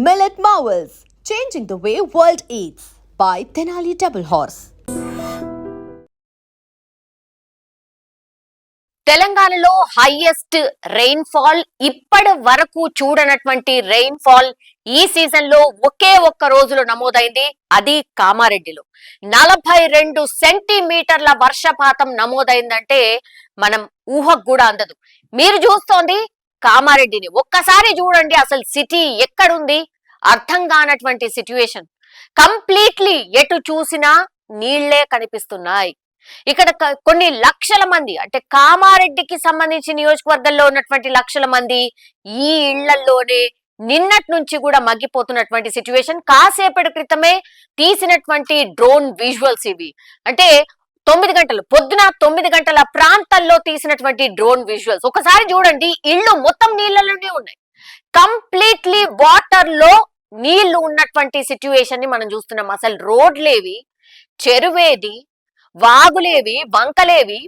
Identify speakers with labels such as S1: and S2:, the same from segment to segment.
S1: Millet Marvels, changing the way world eats by Tenali Double Horse.
S2: తెలంగాణలో highest rainfall ఇప్పటి వరకు చూడనటువంటి rainfall ఈ season లో ఒకే ఒక్క రోజులో నమోదైంది. అది కామారెడ్డిలో 42 సెంటీమీటర్ల వర్షపాతం నమోదైందంటే మనం ఊహకు కూడా అందదు. మీరు చూస్తోంది కామారెడ్డిని. ఒక్కసారి చూడండి, అసలు సిటీ ఎక్కడుంది అర్థం కానటువంటి సిచ్యువేషన్. కంప్లీట్లీ ఎటు చూసినా నీళ్లే కనిపిస్తున్నాయి. ఇక్కడ కొన్ని లక్షల మంది, అంటే కామారెడ్డికి సంబంధించి నియోజకవర్గంలో ఉన్నటువంటి లక్షల మంది ఈ ఇళ్లలోనే నిన్నటి నుంచి కూడా మగ్గిపోతున్నటువంటి సిచ్యువేషన్. కాసేపటి క్రితమే తీసినటువంటి డ్రోన్ విజువల్స్ ఇవి. అంటే 9 గంటలు, పొద్దున 9 గంటల ప్రాంతాల్లో తీసినటువంటి డ్రోన్ విజువల్స్. ఒకసారి చూడండి, ఇళ్ళు మొత్తం నీళ్లలోనే ఉన్నాయి. కంప్లీట్లీ వాటర్ లో నీళ్లు ఉన్నటువంటి సిచ్యువేషన్ ని మనం చూస్తున్నాం. అసలు రోడ్లేవి, చెరువేది, వాగులేవి, వంకలేవి,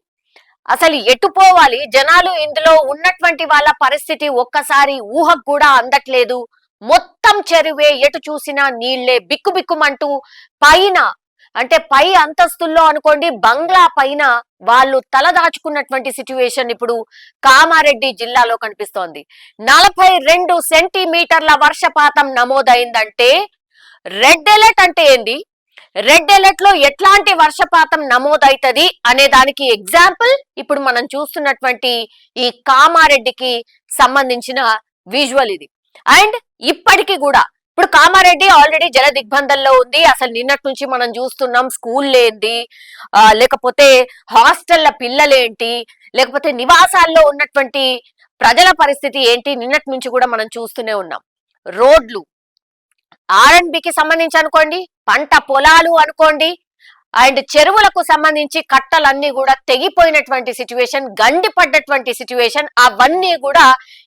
S2: అసలు ఎటు పోవాలి జనాలు? ఇందులో ఉన్నటువంటి వాళ్ళ పరిస్థితి ఒక్కసారి ఊహకు కూడా అందట్లేదు. మొత్తం చెరువే, ఎటు చూసినా నీళ్లే, బిక్కుబిక్కుమంటూ పైన, అంటే పై అంతస్తుల్లో అనుకోండి, బంగ్లా పైన వాళ్ళు తలదాచుకున్నటువంటి సిచ్యువేషన్ ఇప్పుడు కామారెడ్డి జిల్లాలో కనిపిస్తోంది. 42 సెంటీమీటర్ల వర్షపాతం నమోదైందంటే రెడ్ అలర్ట్ అంటే ఏంది, రెడ్ అలర్ట్ లో ఎట్లాంటి వర్షపాతం నమోదవుతుంది అనే దానికి ఎగ్జాంపుల్ ఇప్పుడు మనం చూస్తున్నటువంటి ఈ కామారెడ్డికి సంబంధించిన విజువల్ ఇది. అండ్ ఇప్పటికీ కూడా ఇప్పుడు కామారెడ్డి ఆల్రెడీ జల దిగ్బంధంలో ఉంది. అసలు నిన్నటి నుంచి మనం చూస్తున్నాం, స్కూల్ ఏంటి, లేకపోతే హాస్టళ్ల పిల్లలేంటి, లేకపోతే నివాసాల్లో ఉన్నటువంటి ప్రజల పరిస్థితి ఏంటి, నిన్నటి నుంచి కూడా మనం చూస్తూనే ఉన్నాం. రోడ్లు, ఆర్ఎండ్బికి సంబంధించి అనుకోండి, పంట పొలాలు అనుకోండి, అండ్ చెరువులకు సంబంధించి కట్టలన్నీ కూడా తెగిపోయినటువంటి సిచ్యువేషన్, గండి పడ్డటువంటి సిచ్యువేషన్. అవన్నీ కూడా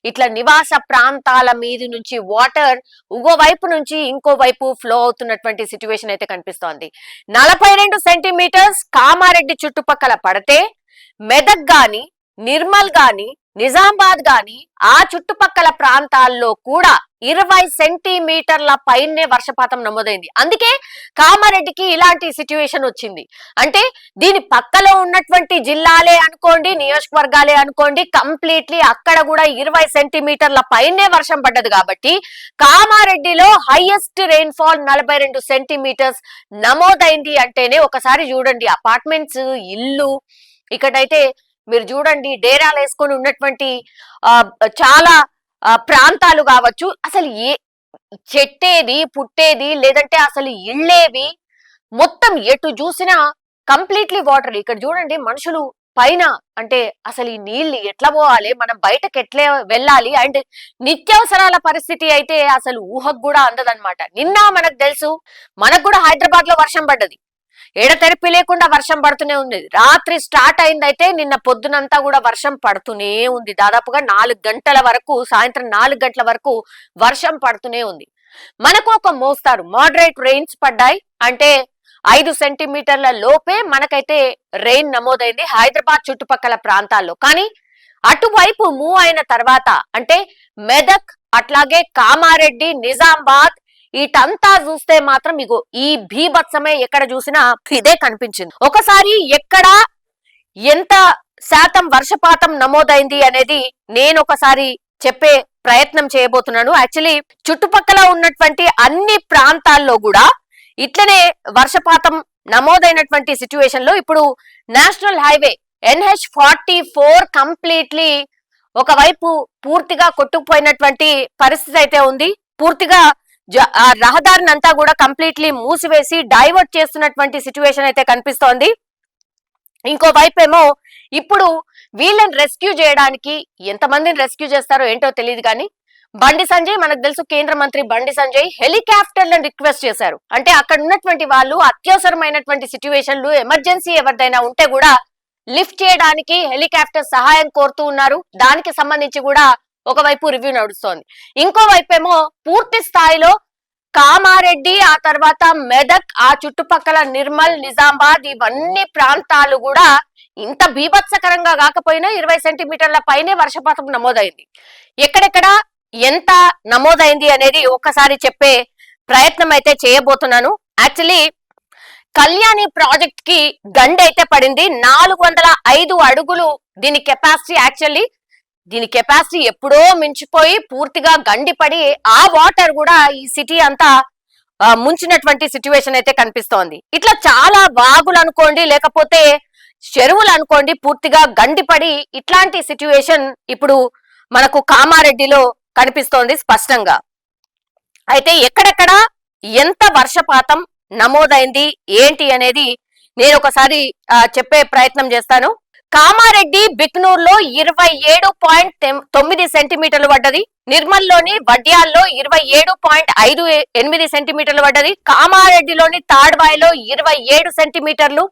S2: ఇట్లా నివాస ప్రాంతాల మీద నుంచి వాటర్ ఇంకో వైపు నుంచి ఇంకో వైపు ఫ్లో అవుతున్నటువంటి సిచ్యువేషన్ అయితే కనిపిస్తోంది. 42 సెంటీమీటర్స్ కామారెడ్డి చుట్టుపక్కల పడితే, మెదక్ గాని, నిర్మల్ గాని, నిజామాబాద్ గాని ఆ చుట్టుపక్కల ప్రాంతాల్లో కూడా 20 సెంటీమీటర్ల పైనే వర్షపాతం నమోదైంది. అందుకే కామారెడ్డికి ఇలాంటి సిచ్యువేషన్ వచ్చింది. అంటే దీని పక్కలో ఉన్నటువంటి జిల్లాలే అనుకోండి, నియోజకవర్గాలే అనుకోండి, కంప్లీట్లీ అక్కడ కూడా 20 సెంటీమీటర్ల పైనే వర్షం పడ్డది. కాబట్టి కామారెడ్డిలో హైయెస్ట్ రెయిన్ఫాల్ 42 సెంటీమీటర్స్ నమోదైంది అంటేనే ఒకసారి చూడండి, అపార్ట్మెంట్స్, ఇల్లు, ఇక్కడైతే మీరు చూడండి డేరాలు వేసుకొని ఉన్నటువంటి చాలా ప్రాంతాలు కావచ్చు, అసలు ఏ చెట్టేది, పుట్టేది లేదంటే అసలు ఇళ్ళేవి, మొత్తం ఎటు చూసినా కంప్లీట్లీ వాటర్. ఇక్కడ చూడండి మనుషులు పైన, అంటే అసలు ఈ నీళ్లు ఎట్లా పోవాలి, మనం బయటకు ఎట్లా వెళ్ళాలి, అండ్ నిత్యావసరాల పరిస్థితి అయితే అసలు ఊహకు కూడా అందదన్నమాట. నిన్న మనకు తెలుసు, మనకు కూడా హైదరాబాద్ లో వర్షం పడ్డది, ఎడతెరిపి లేకుండా వర్షం పడుతూనే ఉంది. రాత్రి స్టార్ట్ అయిందైతే నిన్న పొద్దునంతా కూడా వర్షం పడుతూనే ఉంది. దాదాపుగా 4 గంటల వరకు, సాయంత్రం 4 గంటల వరకు వర్షం పడుతూనే ఉంది. మనకు ఒక మోస్తారు మోడరేట్ రెయిన్స్ పడ్డాయి. అంటే 5 సెంటీమీటర్ల లోపే మనకైతే రెయిన్ నమోదైంది హైదరాబాద్ చుట్టుపక్కల ప్రాంతాల్లో. కానీ అటువైపు మూవ్ అయిన తర్వాత, అంటే మెదక్, అట్లాగే కామారెడ్డి, నిజామాబాద్, ఇటంతా చూస్తే మాత్రం ఇగో ఈ భీభత్సమే ఎక్కడ చూసినా ఇదే కనిపించింది. ఒకసారి ఎక్కడ ఎంత శాతం వర్షపాతం నమోదైంది అనేది నేను ఒకసారి చెప్పే ప్రయత్నం చేయబోతున్నాను. యాక్చువల్లీ చుట్టుపక్కల ఉన్నటువంటి అన్ని ప్రాంతాల్లో కూడా ఇట్లనే వర్షపాతం నమోదైనటువంటి సిచ్యువేషన్ లో ఇప్పుడు నేషనల్ హైవే NH-44 కంప్లీట్లీ ఒకవైపు పూర్తిగా కొట్టుకుపోయినటువంటి పరిస్థితి అయితే ఉంది. పూర్తిగా రహదారిని అంతా కూడా కంప్లీట్లీ మూసివేసి డైవర్ట్ చేస్తున్నటువంటి సిచ్యువేషన్ అయితే కనిపిస్తోంది. ఇంకో వైపేమో ఇప్పుడు వీళ్ళని రెస్క్యూ చేయడానికి ఎంతమందిని రెస్క్యూ చేస్తారో ఏంటో తెలియదు, కానీ బండి సంజయ్, మనకు తెలుసు కేంద్ర మంత్రి బండి సంజయ్ హెలికాప్టర్లను రిక్వెస్ట్ చేశారు. అంటే అక్కడ ఉన్నటువంటి వాళ్ళు అత్యవసరమైనటువంటి సిచ్యువేషన్లు, ఎమర్జెన్సీ ఎవరిదైనా ఉంటే కూడా లిఫ్ట్ చేయడానికి హెలికాప్టర్ సహాయం కోరుతూ ఉన్నారు. దానికి సంబంధించి కూడా ఒకవైపు రివ్యూ నడుస్తోంది. ఇంకో వైపేమో పూర్తి స్థాయిలో కామారెడ్డి, ఆ తర్వాత మెదక్, ఆ చుట్టుపక్కల నిర్మల్, నిజామాబాద్, ఇవన్నీ ప్రాంతాలు కూడా ఇంత బీభత్సకరంగా కాకపోయినా 20 సెంటీమీటర్ల పైనే వర్షపాతం నమోదైంది. ఎక్కడెక్కడ ఎంత నమోదైంది అనేది ఒక్కసారి చెప్పే ప్రయత్నం అయితే చేయబోతున్నాను. యాక్చువల్లీ కళ్యాణి ప్రాజెక్ట్ కి గండి అయితే పడింది. 405 అడుగులు దీని కెపాసిటీ. యాక్చువల్లీ దీని కెపాసిటీ ఎప్పుడో మించిపోయి పూర్తిగా గండి పడి ఆ వాటర్ కూడా ఈ సిటీ అంతా ముంచినటువంటి సిచ్యువేషన్ అయితే కనిపిస్తోంది. ఇట్లా చాలా వాగులు అనుకోండి, లేకపోతే చెరువులు అనుకోండి, పూర్తిగా గండిపడి ఇట్లాంటి సిచ్యువేషన్ ఇప్పుడు మనకు కామారెడ్డిలో కనిపిస్తోంది స్పష్టంగా. అయితే ఎక్కడెక్కడ ఎంత వర్షపాతం నమోదైంది ఏంటి అనేది నేను ఒకసారి చెప్పే ప్రయత్నం చేస్తాను. కామారెడ్డి బిక్నూర్ లో 27.9 సెంటీమీటర్లు పడ్డది. నిర్మల్లోని వడ్యాల్లో 27.58 సెంటీమీటర్లు పడ్డది. కామారెడ్డిలోని తాడ్వాయిలో 27 సెంటీమీటర్లు,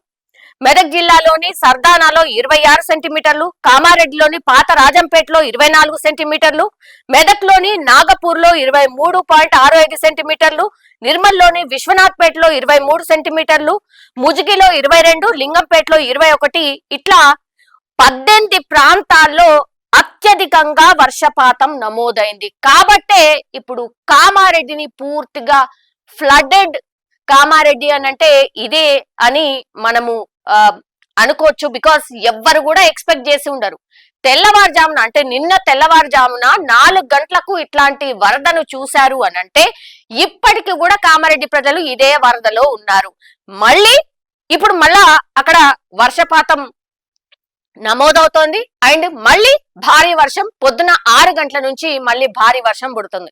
S2: మెదక్ జిల్లాలోని సర్దానాలో 26 సెంటీమీటర్లు, కామారెడ్డిలోని పాత రాజంపేటలో 24 సెంటీమీటర్లు, మెదక్లోని నాగపూర్ లో 23.65 సెంటీమీటర్లు, నిర్మల్లోని విశ్వనాథ్పేటలో 23 సెంటీమీటర్లు, ముజిగిలో 22, లింగంపేటలో 21, ఇట్లా 18 ప్రాంతాల్లో అత్యధికంగా వర్షపాతం నమోదైంది. కాబట్టే ఇప్పుడు కామారెడ్డిని పూర్తిగా ఫ్లడెడ్ కామారెడ్డి అని అంటే ఇదే అని మనము అనుకోవచ్చు. బికాస్ ఎవ్వరు కూడా ఎక్స్పెక్ట్ చేసి ఉండరు. తెల్లవారుజామున అంటే నిన్న తెల్లవారుజామున 4 గంటలకు ఇట్లాంటి వరదను చూశారు అని అంటే ఇప్పటికి కూడా కామారెడ్డి ప్రజలు ఇదే వరదలో ఉన్నారు. ఇప్పుడు మళ్ళా అక్కడ వర్షపాతం నమోదవుతోంది. అండ్ మళ్ళీ భారీ వర్షం పొద్దున 6 గంటల నుంచి మళ్ళీ భారీ వర్షం పడుతుంది.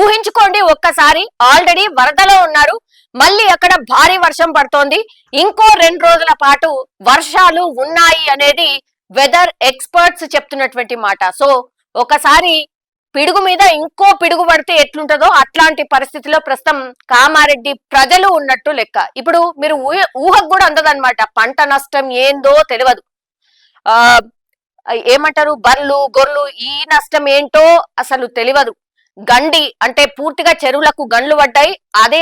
S2: ఊహించుకోండి ఒక్కసారి, ఆల్రెడీ వరదలో ఉన్నారు, మళ్ళీ అక్కడ భారీ వర్షం పడుతోంది. ఇంకో 2 రోజుల పాటు వర్షాలు ఉన్నాయి అనేది వెదర్ ఎక్స్పర్ట్స్ చెప్తున్నటువంటి మాట. సో ఒకసారి పిడుగు మీద ఇంకో పిడుగు పడితే ఎట్లుంటదో అట్లాంటి పరిస్థితిలో ప్రస్తుతం కామారెడ్డి ప్రజలు ఉన్నట్టు లెక్క. ఇప్పుడు మీరు ఊహకు కూడా అందదన్నమాట. పంట నష్టం ఏందో తెలియదు, ఏమంటారు బర్లు గొర్రెలు, ఈ నష్టం ఏంటో అసలు తెలియదు. గండి అంటే పూర్తిగా చెరువులకు గండ్లు పడ్డాయి, అదే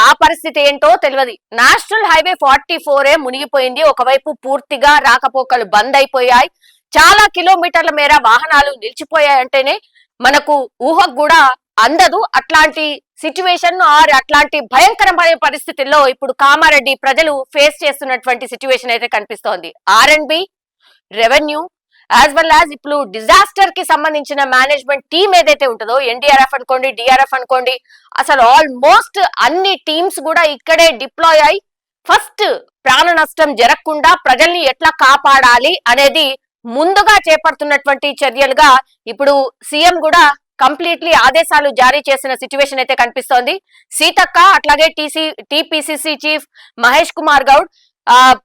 S2: ఆ పరిస్థితి ఏంటో తెలియదు. నేషనల్ హైవే 44 మునిగిపోయింది. ఒకవైపు పూర్తిగా రాకపోకలు బంద్ అయిపోయాయి, చాలా కిలోమీటర్ల మేర వాహనాలు నిలిచిపోయాయి. అంటేనే మనకు ఊహకు కూడా అందదు అట్లాంటి సిచ్యువేషన్ ఆర్ అట్లాంటి భయంకరమైన పరిస్థితుల్లో ఇప్పుడు కామారెడ్డి ప్రజలు ఫేస్ చేస్తున్నటువంటి సిచ్యువేషన్ అయితే కనిపిస్తోంది. R&B, revenue as well as ఇప్పుడు డిజాస్టర్ కి సంబంధించిన మేనేజ్మెంట్ టీమ్ ఏదైతే ఉంటుందో, NDRF అనుకోండి, DRF అనుకోండి, అసలు ఆల్మోస్ట్ అన్ని టీమ్స్ కూడా ఇక్కడే డిప్లాయ్ అయి ఫస్ట్ ప్రాణ నష్టం జరగకుండా ప్రజల్ని ఎట్లా కాపాడాలి అనేది ముందుగా చేపడుతున్నటువంటి చర్యలుగా ఇప్పుడు సీఎం కూడా కంప్లీట్లీ ఆదేశాలు జారీ చేసిన సిచ్యువేషన్ అయితే కనిపిస్తోంది. సీతక్క అట్లాగే TPCC చీఫ్ మహేష్ కుమార్ గౌడ్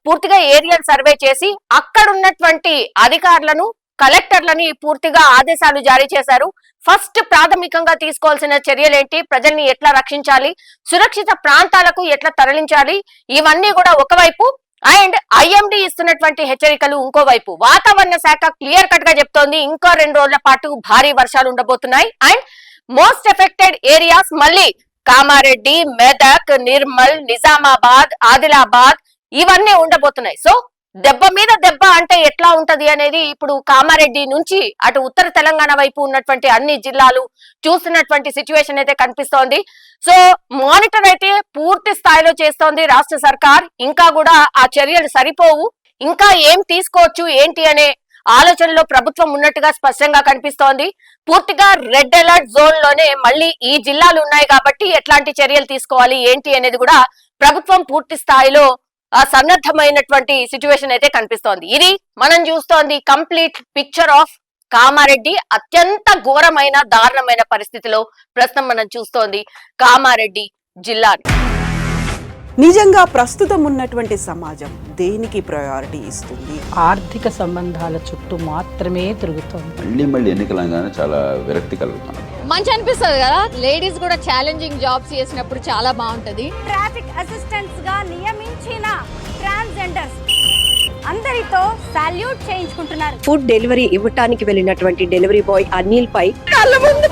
S2: పూర్తిగా ఏరియల్ సర్వే చేసి అక్కడ ఉన్నటువంటి అధికారులను, కలెక్టర్లని పూర్తిగా ఆదేశాలు జారీ చేశారు. ఫస్ట్ ప్రాథమికంగా తీసుకోవాల్సిన చర్యలేంటి, ప్రజల్ని ఎట్లా రక్షించాలి, సురక్షిత ప్రాంతాలకు ఎట్లా తరలించాలి, ఇవన్నీ కూడా ఒకవైపు. అండ్ IMD ఇస్తున్నటువంటి హెచ్చరికలు ఇంకోవైపు. వాతావరణ శాఖ క్లియర్ కట్ గా చెప్తోంది ఇంకో 2 రోజుల పాటు భారీ వర్షాలు ఉండబోతున్నాయి. అండ్ మోస్ట్ ఎఫెక్టెడ్ ఏరియాస్ మళ్ళీ కామారెడ్డి, మెదక్, నిర్మల్, నిజామాబాద్, ఆదిలాబాద్ ఇవన్నీ ఉండబోతున్నాయి. సో దెబ్బ మీద దెబ్బ అంటే ఎట్లా ఉంటది అనేది ఇప్పుడు కామారెడ్డి నుంచి అటు ఉత్తర తెలంగాణ వైపు ఉన్నటువంటి అన్ని జిల్లాలు చూస్తున్నటువంటి సిచ్యువేషన్ అయితే కనిపిస్తోంది. సో మానిటర్ అయితే పూర్తి స్థాయిలో చేస్తోంది రాష్ట్ర సర్కార్. ఇంకా కూడా ఆ చర్యలు సరిపోవు, ఇంకా ఏం తీసుకోవచ్చు ఏంటి అనే ఆలోచనలో ప్రభుత్వం ఉన్నట్టుగా స్పష్టంగా కనిపిస్తోంది. పూర్తిగా రెడ్ అలర్ట్ జోన్ లోనే మళ్ళీ ఈ జిల్లాలు ఉన్నాయి కాబట్టి ఎట్లాంటి చర్యలు తీసుకోవాలి ఏంటి అనేది కూడా ప్రభుత్వం పూర్తి స్థాయిలో సన్నద్ధమైనటువంటి సిచ్యువేషన్ అయితే కనిపిస్తోంది. ఇది మనం చూస్తోంది కంప్లీట్ పిక్చర్ ఆఫ్ కామారెడ్డి. అత్యంత ఘోరమైన దారుణమైన పరిస్థితిలో ప్రస్తుతం మనం చూస్తోంది కామారెడ్డి జిల్లాని.
S3: నిజంగా ప్రస్తుతం ఉన్నటువంటి సమాజం దేనికి ప్రయారిటీ ఇస్తుంది?
S4: ఆర్థిక సంబంధాల చుట్టూ మాత్రమే తిరుగుతోంది.
S5: మళ్ళీ ఎన్నికలంగానే చాలా విరక్తి కలుగుతాను.
S6: మంచి అనిపిస్తుంది కదా, లేడీస్ కూడా ఛాలెంజింగ్ జాబ్స్ చేసినప్పుడు చాలా బాగుంటది.
S7: ట్రాఫిక్ అసిస్టెంట్స్ గా నియమించిన ట్రాన్స్జెండర్స్ అందరితో సాల్యూట్ చేయించుకుంటున్నారు.
S8: ఫుడ్ డెలివరీ ఇవ్వటానికి వెళ్ళినటువంటి డెలివరీ బాయ్ అనిల్ పై
S3: కళ్ళ ముందు